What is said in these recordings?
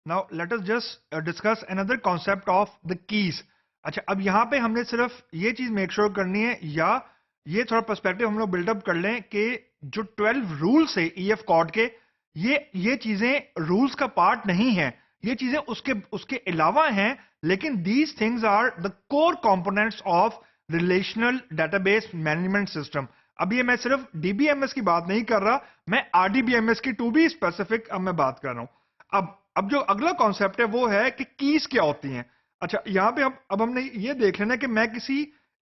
Now let us just discuss another concept of the keys. अच्छा, अब यहाँ पे हमने सिर्फ ये चीज मेक श्योर करनी है, या ये थोड़ा पर्सपेक्टिव हम लोग बिल्डअप कर लें कि जो 12 रूल्स है ईएफ कॉड के, ये चीजें रूल्स का पार्ट नहीं है, ये चीजें उसके उसके अलावा हैं, लेकिन these things are the core components of relational database management system. अब ये मैं सिर्फ डीबीएमएस की बात नहीं कर रहा, मैं आरडीबीएमएस की टू बी स्पेसिफिक अब मैं बात कर रहा हूं। अब जो अगला कॉन्सेप्ट है वो है कि कीज क्या होती हैं। अच्छा, यहां पे अब हमने ये देख लेना कि मैं किसी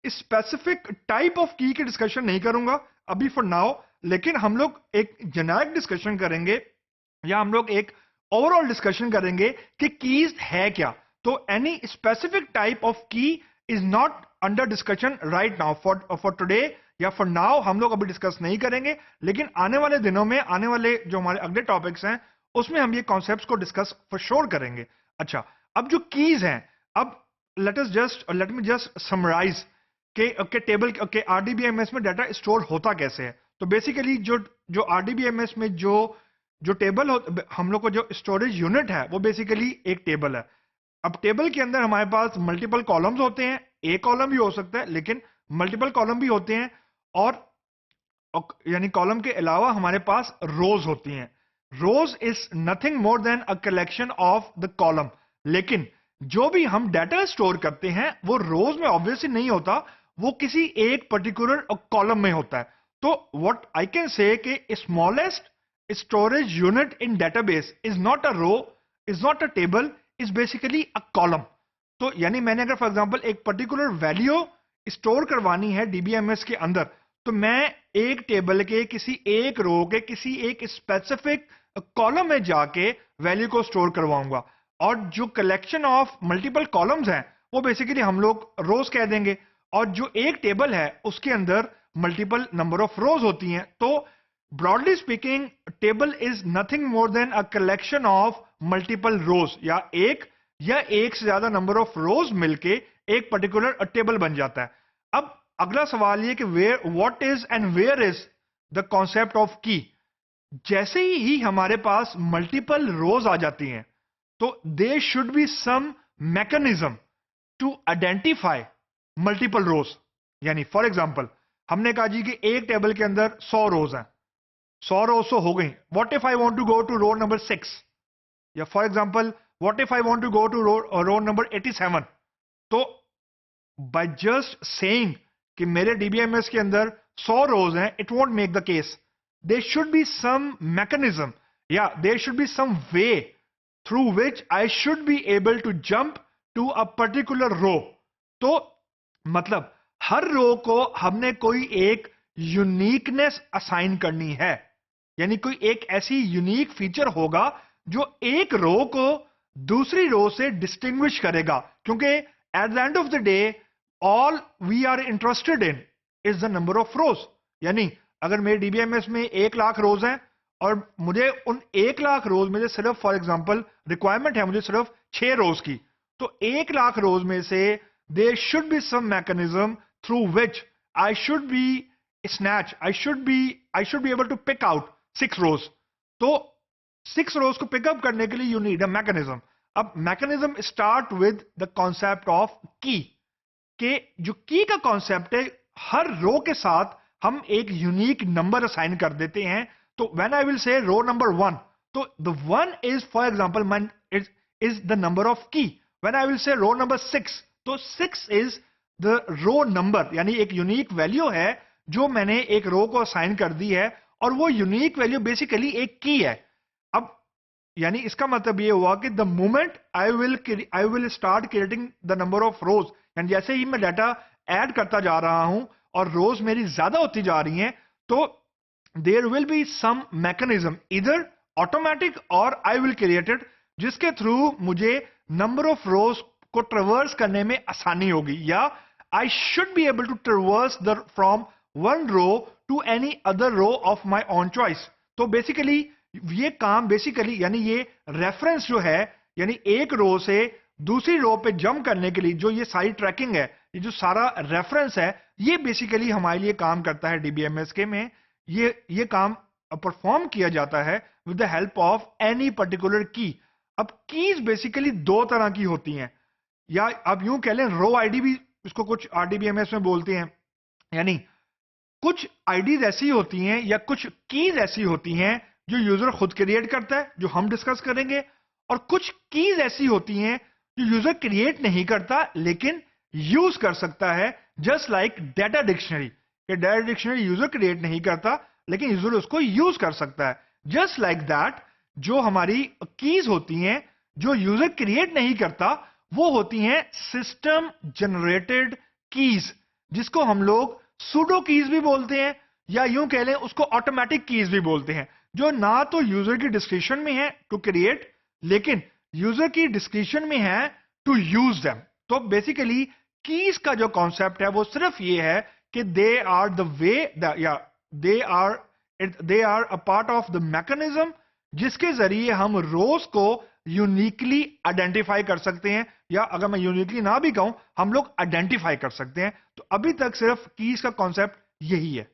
स्पेसिफिक टाइप ऑफ की डिस्कशन नहीं करूंगा अभी फॉर नाउ, लेकिन हम लोग एक जेनेरिक डिस्कशन करेंगे, या हम लोग एक ओवरऑल डिस्कशन करेंगे कि कीज है क्या। तो एनी स्पेसिफिक टाइप ऑफ की is not under discussion right now for today, या फॉर नाउ हम लोग अभी डिस्कस नहीं करेंगे, लेकिन आने वाले दिनों में, आने वाले जो हमारे अगले टॉपिक्स हैं उसमें हम ये कॉन्सेप्ट्स को डिस्कस फॉर श्योर करेंगे। अच्छा, अब जो कीज हैं, अब लेट मी जस्ट समराइज के टेबल के आरडीबीएमएस में डाटा स्टोर होता कैसे है। तो बेसिकली जो आरडीबीएमएस में जो टेबल हम लोग को जो स्टोरेज यूनिट है वो बेसिकली एक टेबल है। अब टेबल के अंदर हमारे पास मल्टीपल कॉलम्स होते हैं, एक कॉलम भी हो सकता है लेकिन मल्टीपल कॉलम भी होते हैं, और यानी कॉलम के अलावा हमारे पास रोज होती हैं। Rows is nothing more than a collection of the column, लेकिन जो भी हम डाटा स्टोर करते हैं वो रोज में ऑब्वियसली नहीं होता, वो किसी एक पर्टिकुलर कॉलम में होता है। तो व्हाट आई कैन से कि smallest storage unit in database is not a row, is not a table, is basically a column। तो यानी मैंने अगर फॉर एग्जांपल एक पर्टिकुलर वैल्यू स्टोर करवानी है डीबीएमएस के अंदर, तो मैं एक टेबल के किसी एक रो के किसी एक स्पेसिफिक कॉलम में जाके वैल्यू को स्टोर करवाऊंगा, और जो कलेक्शन ऑफ मल्टीपल कॉलम्स हैं वो बेसिकली हम लोग रोज कह देंगे, और जो एक टेबल है उसके अंदर मल्टीपल नंबर ऑफ रोज होती हैं। तो broadly speaking, table is nothing more than a collection of multiple rows, या एक से ज्यादा नंबर ऑफ रोज मिलके एक पर्टिकुलर टेबल बन जाता है। अब अगला सवाल ये कि where what is and where is the concept of key. जैसे ही हमारे पास मल्टीपल रोज आ जाती हैं, तो there should be some mechanism to identify multiple rows. यानी फॉर एग्जांपल हमने कहा जी कि एक टेबल के अंदर 100 रोज हैं, 100 रोज तो हो गई। What if I want to go to row number 6, या for example what if I want to go to row number 87। तो बाय जस्ट सेइंग कि मेरे डीबीएमएस के अंदर 100 रोज हैं, it won't make the case. There should be some mechanism, या there should be some way through which I should be able to jump to a particular row. तो मतलब हर रो को हमने कोई एक यूनिकनेस असाइन करनी है, यानी कोई एक ऐसी यूनिक फीचर होगा जो एक रो को दूसरी रो से डिस्टिंग्विश करेगा, क्योंकि at the end of the day all we are interested in is the number of rows. यानी अगर मेरे डीबीएमएस में 1,00,000 रोज हैं और मुझे उन 1,00,000 रोज में से सिर्फ फॉर एग्जांपल रिक्वायरमेंट है मुझे सिर्फ 6 रोज की, तो 1,00,000 रोज में से there should be some mechanism through which I should be snatch, I should be able to pick out 6 rows। तो 6 rows को पिकअप करने के लिए यू नीड अ मैकेनिज्म। अब mechanism start with the concept of की, के जो की का कॉन्सेप्ट है, हर रो के साथ हम एक यूनिक नंबर असाइन कर देते हैं। तो when I will say row number 1, तो the 1 is for example is the number of key. When I will say row number 6, तो 6 इज द रो नंबर, यानी एक यूनिक वैल्यू है जो मैंने एक रो को असाइन कर दी है, और वो यूनिक वैल्यू बेसिकली एक की है। अब यानी इसका मतलब ये हुआ कि the moment I will start creating the number of rows, यानी जैसे ही मैं डाटा ऐड करता जा रहा हूं और रोज मेरी ज्यादा होती जा रही हैं, तो there will be some mechanism इधर ऑटोमेटिक और आई विल क्रिएटेड, जिसके थ्रू मुझे नंबर ऑफ रोज को ट्रेवर्स करने में आसानी होगी, या I should be able to traverse the from one row to any other row of my own choice. तो बेसिकली ये काम यानी ये रेफरेंस जो है, यानी एक रो से दूसरी रो पे जंप करने के लिए जो ये सारी ट्रैकिंग है, ये जो सारा रेफरेंस है, ये बेसिकली हमारे लिए काम करता है डीबीएमएस के में। ये काम परफॉर्म किया जाता है with the help of any particular की। अब कीज बेसिकली दो तरह की होती हैं, या आप यूं कह लें रो आईडी भी इसको कुछ आरडीबीएमएस में बोलते हैं। यानी कुछ आईडीज ऐसी होती हैं या कुछ कीज ऐसी होती हैं जो यूजर खुद क्रिएट करता है, जो हम डिस्कस करेंगे, और कुछ कीज ऐसी होती हैं जो यूजर क्रिएट नहीं करता लेकिन यूज कर सकता है, just like data dictionary. Data dictionary user create नहीं करता लेकिन यूजर उसको यूज कर सकता है। जस्ट लाइक दैट जो हमारी कीज होती हैं जो यूजर क्रिएट नहीं करता, वो होती हैं सिस्टम जनरेटेड कीज, जिसको हम लोग सूडो कीज भी बोलते हैं, या यूं कह लें उसको ऑटोमेटिक कीज भी बोलते हैं, जो ना तो यूजर की डिस्क्रिप्शन में है टू क्रिएट, लेकिन यूजर की डिस्क्रिप्शन में है टू यूज देम। तो बेसिकली कीज का जो कॉन्सेप्ट है वो सिर्फ ये है कि दे आर द वे, या they are a part of the mechanism जिसके जरिए हम रोज को यूनिकली आइडेंटिफाई कर सकते हैं, या अगर मैं यूनिकली ना भी कहूं हम लोग आइडेंटिफाई कर सकते हैं। तो अभी तक सिर्फ कीज का कॉन्सेप्ट यही है।